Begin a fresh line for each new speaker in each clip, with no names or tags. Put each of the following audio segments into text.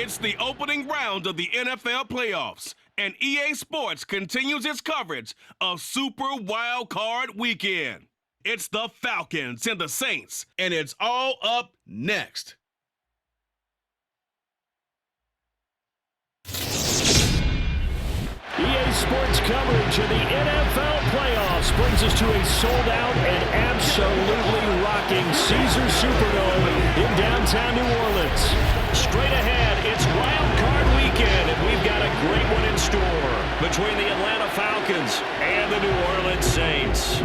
It's the opening round of the NFL playoffs, and EA Sports continues its coverage of Super Wild Card Weekend. It's the Falcons and the Saints, and it's all up next.
EA Sports coverage of the NFL playoffs brings us to a sold-out and absolutely rocking Caesars Superdome in downtown New Orleans. Straight ahead, it's Wild Card Weekend, and we've got a great one in store between the Atlanta Falcons and the New Orleans Saints.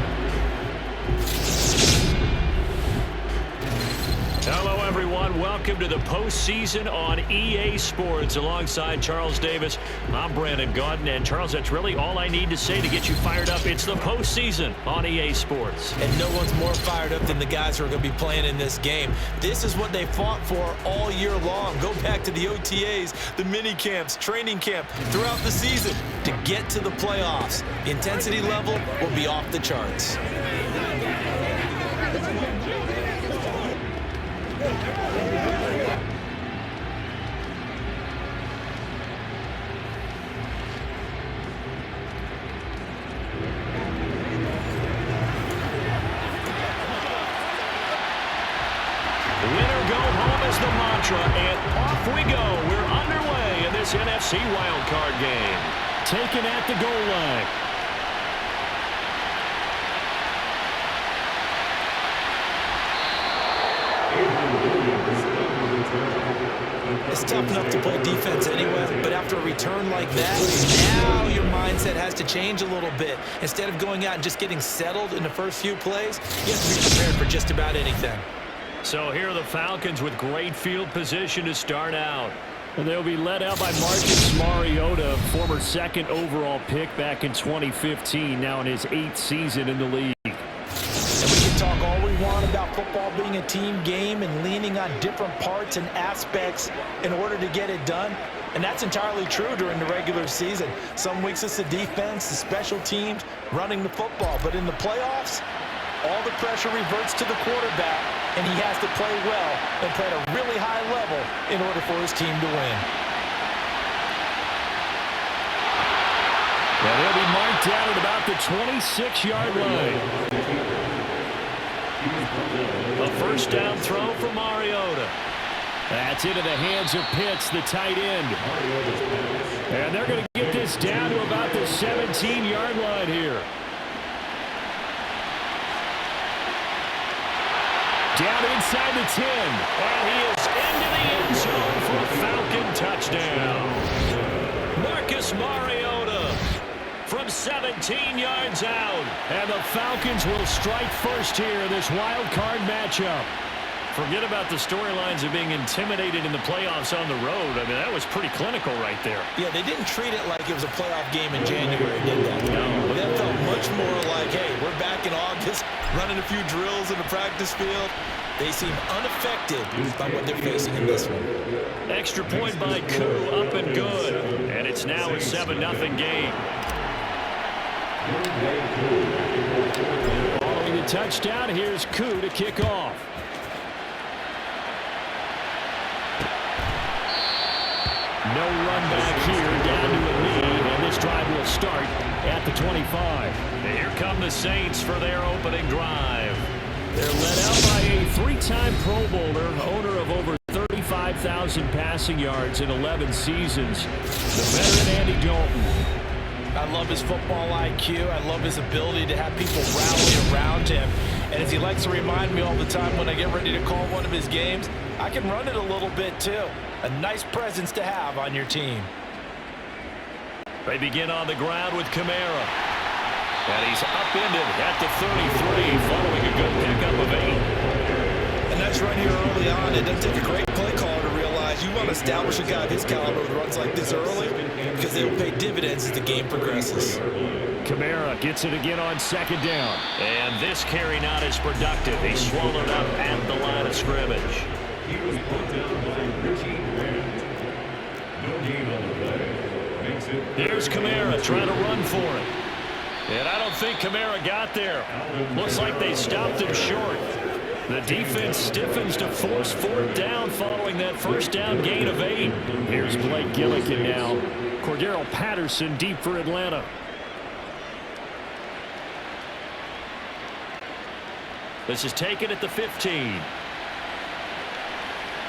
Hello, everyone. Welcome to the postseason on EA Sports. Alongside Charles Davis, I'm Brandon Gaudin. And, Charles, that's really all I need to say to get you fired up. It's the postseason on EA Sports.
And no one's more fired up than the guys who are going to be playing in this game. This is what they fought for all year long. Go back to the OTAs, the mini camps, training camp, throughout the season to get to the playoffs. The intensity level will be off the charts.
And off we go. We're underway in this NFC wildcard game. Taken at the goal line.
It's tough enough to play defense anyway, but after a return like that, now your mindset has to change a little bit. Instead of going out and just getting settled in the first few plays, you have to be prepared for just about anything.
So here are the Falcons with great field position to start out. And they'll be led out by Marcus Mariota, former second overall pick back in 2015, now in his 8th season in the league.
And we can talk all we want about football being a team game and leaning on different parts and aspects in order to get it done. And that's entirely true during the regular season. Some weeks it's the defense, the special teams, running the football. But in the playoffs, all the pressure reverts to the quarterback, and he has to play well and play at a really high level in order for his team to win.
And he'll be marked down at about the 26-yard line. A first down throw for Mariota. That's into the hands of Pitts, the tight end. And they're going to get this down to about the 17-yard line here. Down inside the 10, and he is into the end zone for a Falcon touchdown. Marcus Mariota from 17 yards out, and the Falcons will strike first here in this wild card matchup. Forget about the storylines of being intimidated in the playoffs on the road. I mean, that was pretty clinical right there.
Yeah, they didn't treat it like it was a playoff game in January, did they?
No.
That felt much more like, hey, we're back in August, running a few drills in the practice field. They seem unaffected by what they're facing in this one.
Extra point by Koo, up and good. And it's now a 7-0 game. Following the touchdown, here's Koo to kick off. No run back here, down to a lead, and this drive will start at the 25. And here come the Saints for their opening drive. They're led out by a 3-time Pro Bowler, owner of over 35,000 passing yards in 11 seasons, the veteran Andy Dalton.
I love his football IQ. I love his ability to have people rally around him. And as he likes to remind me all the time when I get ready to call one of his games, I can run it a little bit too. A nice presence to have on your team.
They begin on the ground with Kamara. And he's upended at the 33 following a good pickup of 8.
And that's right here early on. It doesn't take a great play caller to realize you want to establish a guy of his caliber with runs like this early because they will pay dividends as the game progresses.
Kamara gets it again on second down. And this carry not as productive. He's swallowed up at the line of scrimmage. He was put down by Richie Grant. No gain on the play. There's Kamara trying to run for it. And I don't think Kamara got there. Looks like they stopped him short. The defense stiffens to force fourth down following that first down gain of 8. Here's Blake Gillikin now. Cordero Patterson deep for Atlanta. This is taken at the 15.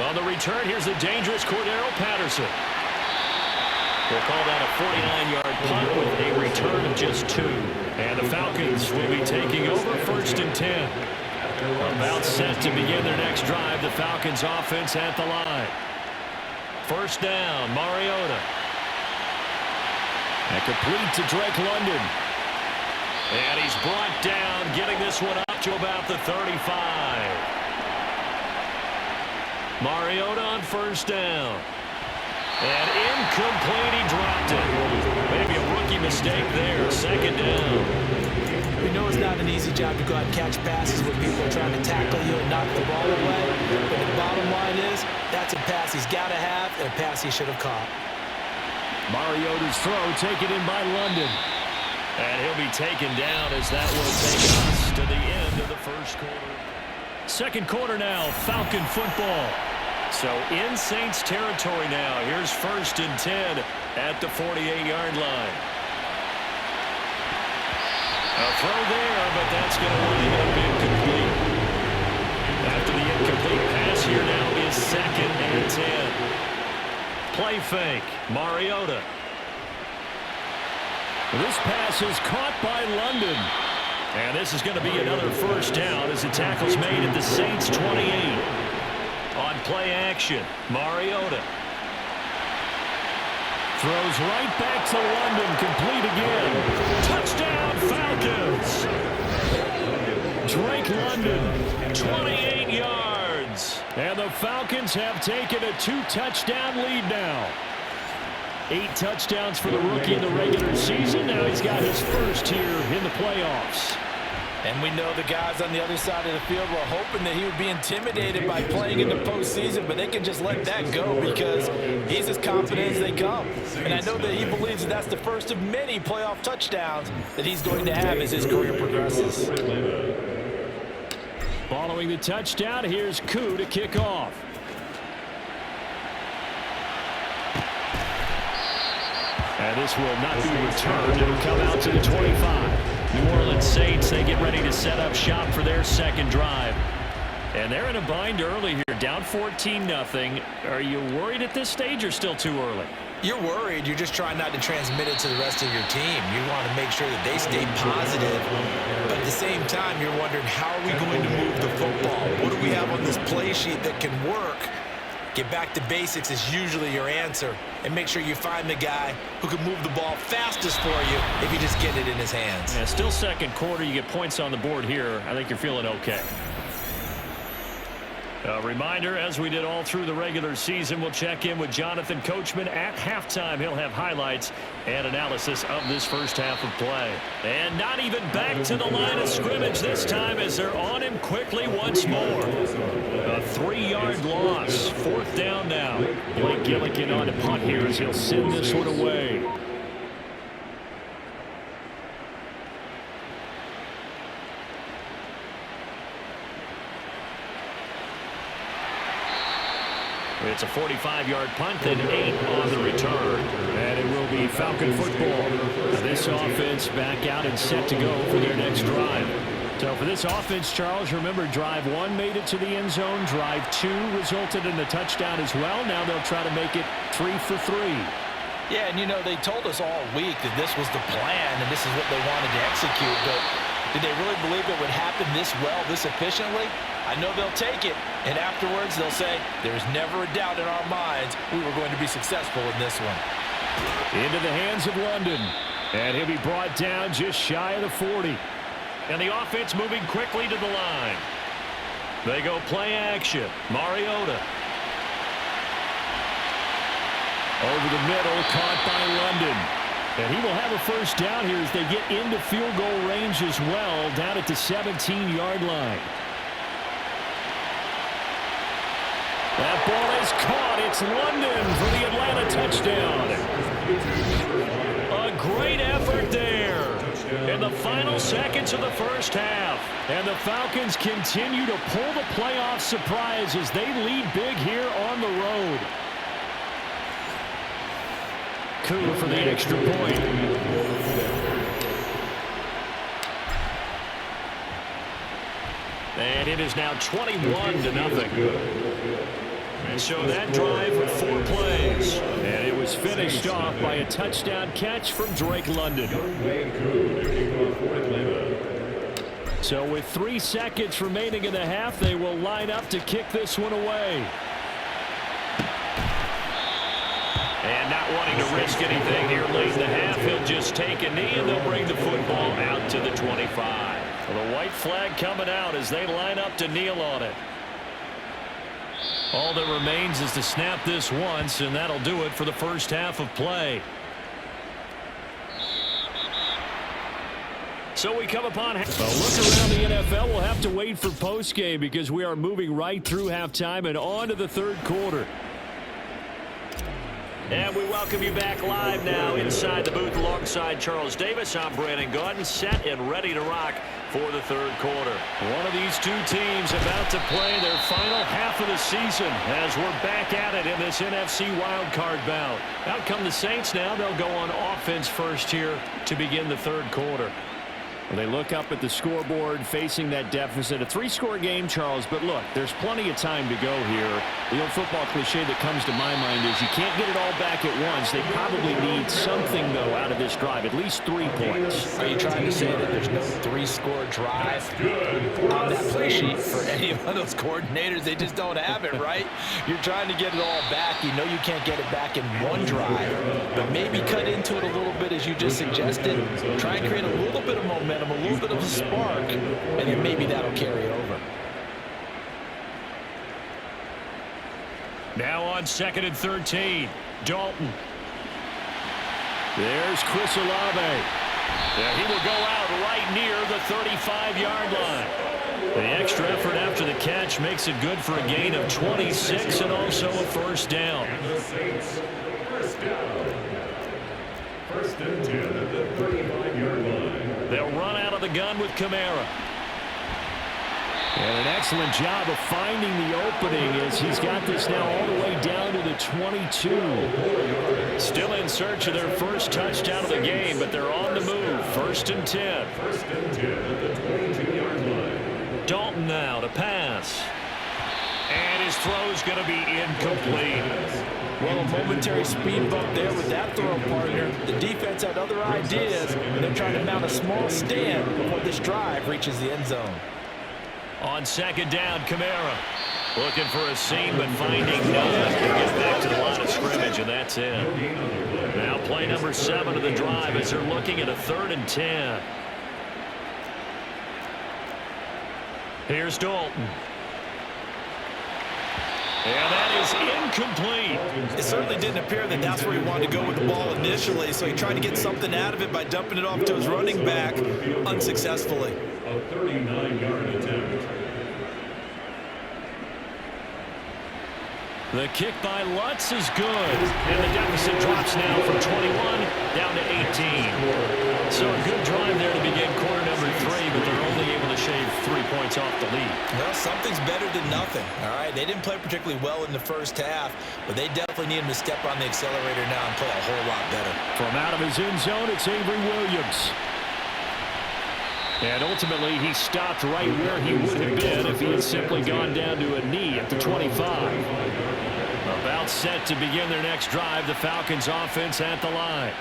On the return, here's the dangerous Cordero Patterson. We'll call that a 49-yard punt with a return of just 2. And the Falcons will be taking over 1st and 10. About set to begin their next drive. The Falcons offense at the line. First down, Mariota. And complete to Drake London. And he's brought down, getting this one up to about the 35. Mariota on first down. And incomplete, he dropped it. Maybe a rookie mistake there. Second down.
We know it's not an easy job to go out and catch passes when people are trying to tackle you and knock the ball away. But the bottom line is, that's a pass he's got to have and a pass he should have caught.
Mariota's throw taken in by London. And he'll be taken down as that will take us to the end of the first quarter. Second quarter now, Falcon football. So in Saints territory now. Here's 1st and 10 at the 48-yard line. A throw there, but that's going to wind up incomplete. After the incomplete pass here now is 2nd and 10. Play fake, Mariota. This pass is caught by London. And this is going to be another first down as the tackle's made at the Saints 28. On play action, Mariota. Throws right back to London, complete again. Touchdown, Falcons! Drake London, 28 yards. And the Falcons have taken a 2-touchdown lead now. 8 touchdowns for the rookie in the regular season. Now he's got his first here in the playoffs.
And we know the guys on the other side of the field were hoping that he would be intimidated by playing in the postseason, but they can just let that go because he's as confident as they come. And I know that he believes that that's the first of many playoff touchdowns that he's going to have as his career progresses.
Following the touchdown, here's Koo to kick off. And this will not be returned. It'll come out to the 25. New Orleans Saints, they get ready to set up shop for their second drive. And they're in a bind early here, down 14-0. Are you worried at this stage or still too early?
You're worried. You're just trying not to transmit it to the rest of your team. You want to make sure that they stay positive. But at the same time, you're wondering, how are we going to move the football? What do we have on this play sheet that can work? Get back to basics is usually your answer. And make sure you find the guy who can move the ball fastest for you if you just get it in his hands.
Yeah, still second quarter. You get points on the board here. I think you're feeling okay. A reminder, as we did all through the regular season, we'll check in with Jonathan Coachman at halftime. He'll have highlights and analysis of this first half of play. And not even back to the line of scrimmage this time as they're on him quickly once more. A 3-yard loss. Fourth down now. Blake Gillikin on to punt here as he'll send this one away. It's a 45-yard punt and 8 on the return. And it will be Falcon football. This offense back out and set to go for their next drive. So for this offense, Charles, remember drive 1 made it to the end zone. Drive 2 resulted in a touchdown as well. Now they'll try to make it 3 for 3.
Yeah, and you know, they told us all week that this was the plan and this is what they wanted to execute. But did they really believe it would happen this well, this efficiently? I know they'll take it, and afterwards they'll say, there's never a doubt in our minds we were going to be successful in this one.
Into the hands of London, and he'll be brought down just shy of the 40. And the offense moving quickly to the line. They go play action. Mariota. Over the middle, caught by London. And he will have a first down here as they get into field goal range as well, down at the 17-yard line. That ball is caught. It's London for the Atlanta touchdown. A great effort there. In the final seconds minutes of the first half. And the Falcons continue to pull the playoff surprise as they lead big here on the road. Coup for the extra point. And it is now 21-0. And so that drive with 4 plays. And it was finished off by a touchdown catch from Drake London. So with 3 seconds remaining in the half, they will line up to kick this one away. And not wanting to risk anything here late in the half, he'll just take a knee and they'll bring the football out to the 25. Well, the white flag coming out as they line up to kneel on it. All that remains is to snap this once, and that'll do it for the first half of play. So we come upon a look around the NFL. We'll have to wait for postgame because we are moving right through halftime and on to the third quarter. And we welcome you back live now inside the booth alongside Charles Davis. I'm Brandon Gaudin, set and ready to rock for the third quarter. One of these two teams about to play their final half of the season as we're back at it in this NFC wildcard bout. Out come the Saints now. They'll go on offense first here to begin the third quarter. Well, they look up at the scoreboard facing that deficit. A 3-score game, Charles, but look, there's plenty of time to go here. The old football cliche that comes to my mind is you can't get it all back at once. They probably need something, though, out of this drive, at least 3 points.
Are you trying to say that there's no 3-score drive on that play sheet for any of those coordinators? They just don't have it, right? You're trying to get it all back. You know you can't get it back in one drive, but maybe cut into it a little bit as you just suggested. Try and create a little bit of momentum, a little bit of a spark, and then maybe that'll carry over.
Now on 2nd and 13, Dalton. There's Chris Olave. Yeah, he will go out right near the 35-yard line. The extra effort after the catch makes it good for a gain of 26 and also a first down. First and 10 at the 35-yard line. They'll run out of the gun with Kamara. And an excellent job of finding the opening as he's got this now all the way down to the 22. Still in search of their first touchdown of the game, but they're on the move. 1st and 10. First and 10 at the 22-yard line. Dalton now to pass. And his throw's going to be incomplete.
Well, a momentary speed bump there with that throw, partner. The defense had other ideas, and they're trying to mount a small stand before this drive reaches the end zone.
On 2nd down, Kamara looking for a seam, but finding none. Gets back to the line of scrimmage, and that's it. Now play number 7 of the drive as they're looking at a 3rd and 10. Here's Dalton. And that is incomplete.
It certainly didn't appear that that's where he wanted to go with the ball initially, so he tried to get something out of it by dumping it off to his running back unsuccessfully.
A 39-yard attempt. The kick by Lutz is good. And the deficit drops now from 21 down to 18. So a good drive there to begin quarter number 3, but they're only able to shave 3 points off the lead.
Well, something's better than nothing, all right? They didn't play particularly well in the first half, but they definitely need him to step on the accelerator now and play a whole lot better.
From out of his end zone, it's Avery Williams. And ultimately, he stopped right where he would have been if he had simply gone down to a knee at the 25. About set to begin their next drive, the Falcons offense at the line.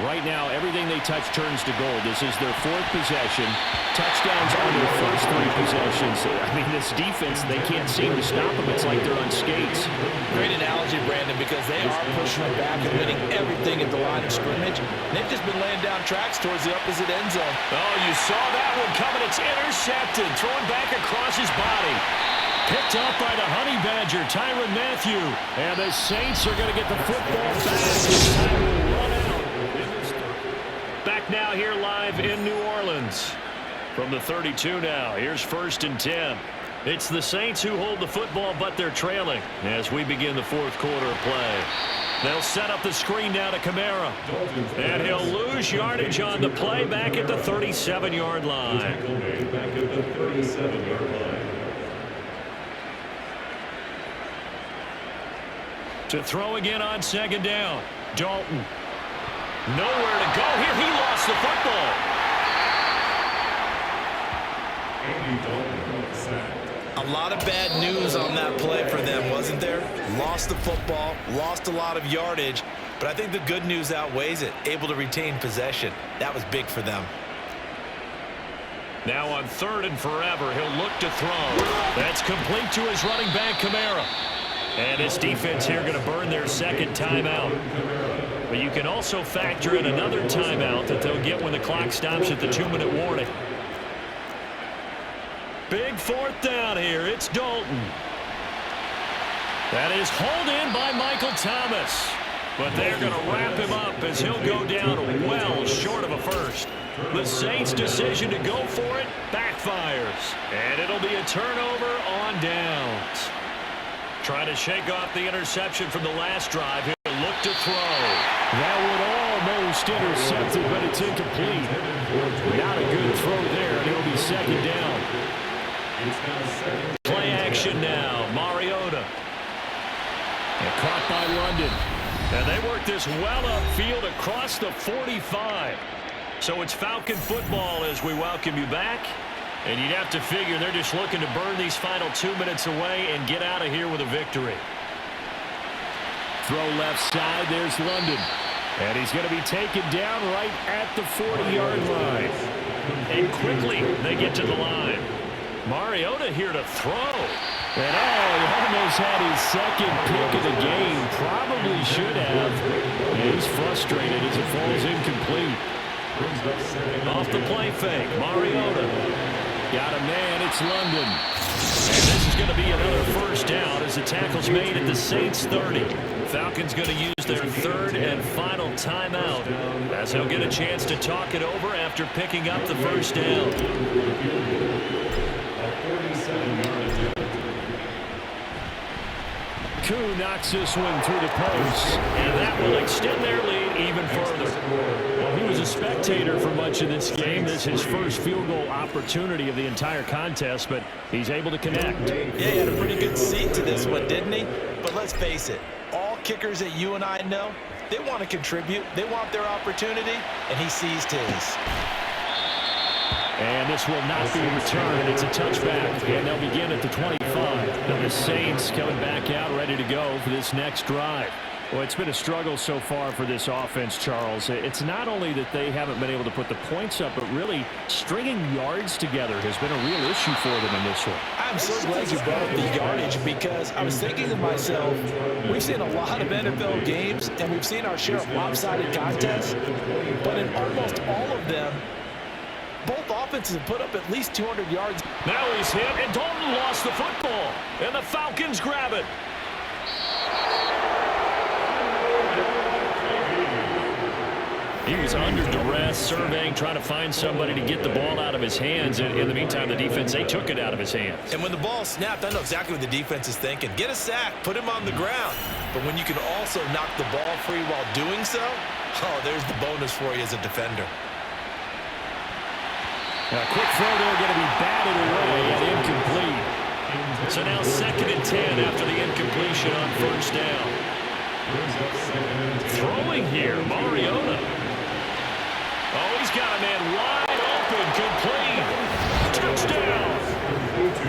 Right now, everything they touch turns to gold. This is their 4th possession. Touchdowns on their first 3 possessions. I mean, this defense, they can't seem to stop them. It's like they're on skates.
Great analogy, Brandon, because they are pushing them back and winning everything at the line of scrimmage. And they've just been laying down tracks towards the opposite end zone.
Oh, you saw that one coming. It's intercepted. Thrown back across his body. Picked up by the Honey Badger, Tyrann Mathieu. And the Saints are going to get the football back. This time will run out. Back now here live in New Orleans. From the 32 now, here's 1st and 10. It's the Saints who hold the football, but they're trailing as we begin the fourth quarter of play. They'll set up the screen now to Kamara. And he'll lose yardage on the play back at the 37-yard line. To throw again on second down. Dalton. Nowhere to go here. He lost the football.
A lot of bad news on that play for them, wasn't there? Lost the football, lost a lot of yardage, but I think the good news outweighs it. Able to retain possession. That was big for them.
Now on 3rd and forever, he'll look to throw. That's complete to his running back, Kamara. And this defense here going to burn their second timeout. But you can also factor in another timeout that they'll get when the clock stops at the 2-minute warning. Big 4th down here. It's Dalton. That is hauled in by Michael Thomas. But they're going to wrap him up as he'll go down well short of a first. The Saints' decision to go for it backfires. And it'll be a turnover on downs. Trying to shake off the interception from the last drive. He'll look to throw.
That would almost intercept it, but it's incomplete. Not a good throw there, and it'll be second down.
Play action now. Mariota.
And caught by London.
And they work this well upfield across the 45. So it's Falcon football as we welcome you back. And you'd have to figure they're just looking to burn these final 2 minutes away and get out of here with a victory.
Throw left side. There's London. And he's going to be taken down right at the 40-yard line.
And quickly they get to the line. Mariota here to throw.
And he almost had his second pick of the game. Probably should have. He's frustrated as it falls incomplete.
Off the play fake. Mariota.
Got a man. It's London.
And this is going to be another first down as the tackle's made at the Saints 30. Falcons going to use their 3rd and final timeout as they'll get a chance to talk it over after picking up the first down.
Koo knocks this one through the post.
And that will extend their lead even further.
Well, he was a spectator for much of this game. This is his first field goal opportunity of the entire contest, but he's able to connect.
Yeah, he had a pretty good seat to this one, didn't he? But let's face it, all kickers that you and I know, they want to contribute. They want their opportunity, and he seized his.
And this will not be returned. It's a touchback, and they'll begin at the 25. And the Saints coming back out ready to go for this next drive. Well, it's been a struggle so far for this offense, Charles. It's not only that they haven't been able to put the points up, but really stringing yards together has been a real issue for them in this one.
I'm so glad you brought up the yardage because I was thinking to myself, we've seen a lot of NFL games, and we've seen our share of lopsided contests, but in almost all of them, both offenses have put up at least 200 yards.
Now he's hit, and Dalton lost the football, and the Falcons grab it. He was under duress, surveying, trying to find somebody to get the ball out of his hands. And in the meantime, the defense, they took it out of his hands.
And when the ball snapped, I know exactly what the defense is thinking. Get a sack, put him on the ground. But when you can also knock the ball free while doing so, oh, there's the bonus for you as a defender.
A quick throw there, going to be batted away and incomplete.
So now 2nd and 10 after the incompletion on first down. Throwing here, Mariota. Oh, he's got a man wide open, complete. Touchdown.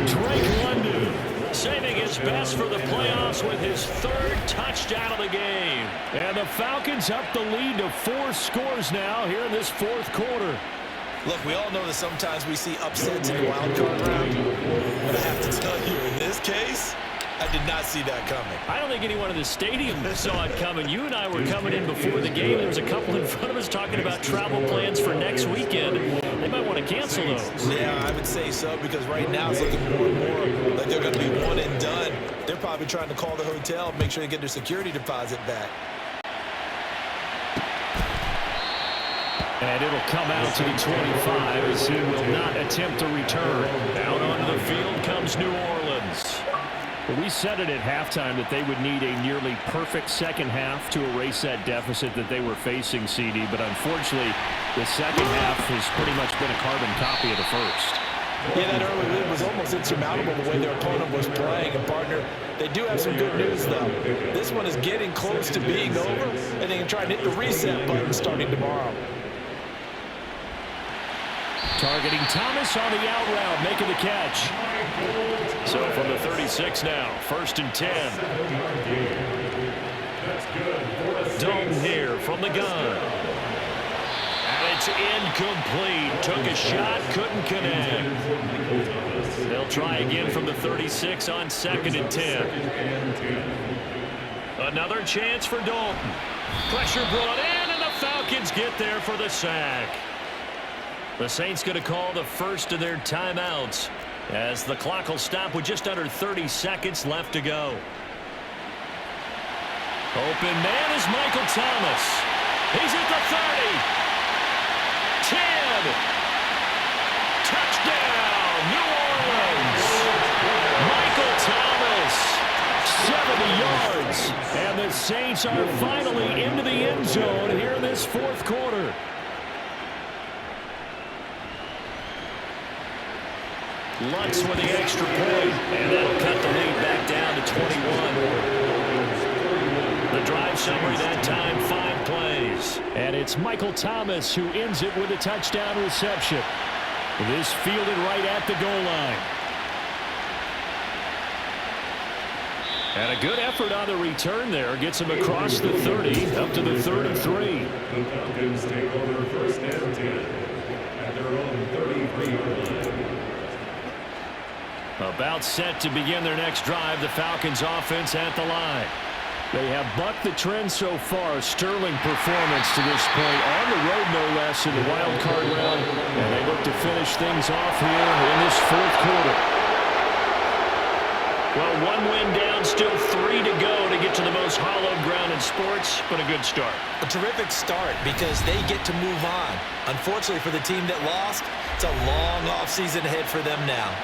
Drake London.
Saving his best for the playoffs with his 3rd touchdown of the game.
And the Falcons up the lead to 4 scores now here in this 4th quarter.
Look, we all know that sometimes we see upsets in the wild card round. But I have to tell you, in this case, I did not see that coming.
I don't think anyone in the stadium saw it coming. You and I were coming in before the game. There was a couple in front of us talking about travel plans for next weekend. They might want to cancel those.
Yeah, I would say so, because right now it's looking more and more like they're going to be one and done. They're probably trying to call the hotel, make sure they get their security deposit back.
And it'll come out to the 25 as he will not attempt to return.
Out onto the field comes New Orleans.
Well, we said it at halftime that they would need a nearly perfect second half to erase that deficit that they were facing, CD. But unfortunately, the second half has pretty much been a carbon copy of the first.
Yeah, that early lead was almost insurmountable the way their opponent was playing. And, partner, they do have some good news, though. This one is getting close to being over, and they can try and hit the reset button starting tomorrow.
Targeting Thomas on the out route, making the catch.
So from the 36 now, 1st and 10. Dalton here from the gun. And it's incomplete. Took a shot, couldn't connect. They'll try again from the 36 on 2nd and 10. Another chance for Dalton. Pressure brought in, and the Falcons get there for the sack. The Saints going to call the first of their timeouts as the clock will stop with just under 30 seconds left to go. Open man is Michael Thomas. He's at the 30. 10. Touchdown, New Orleans. Michael Thomas.
70 yards. And the Saints are finally into the end zone here in this fourth quarter.
Lutz with the extra point, and that'll cut the lead back down to 21. The drive summary that time, 5 plays.
And it's Michael Thomas who ends it with a touchdown reception. This fielded right at the goal line. And a good effort on the return there. Gets him across the 30, up to the 33.
The Falcons take over 1st and 10 at their own 33.
About set to begin their next drive, the Falcons offense at the line.
They have bucked the trend so far. Sterling performance to this point. On the road, no less, in the wild card round. And they look to finish things off here in this fourth quarter.
Well, 1 win down, still 3 to go to get to the most hallowed ground in sports, but a good start.
A terrific start because they get to move on. Unfortunately for the team that lost, it's a long offseason ahead for them now.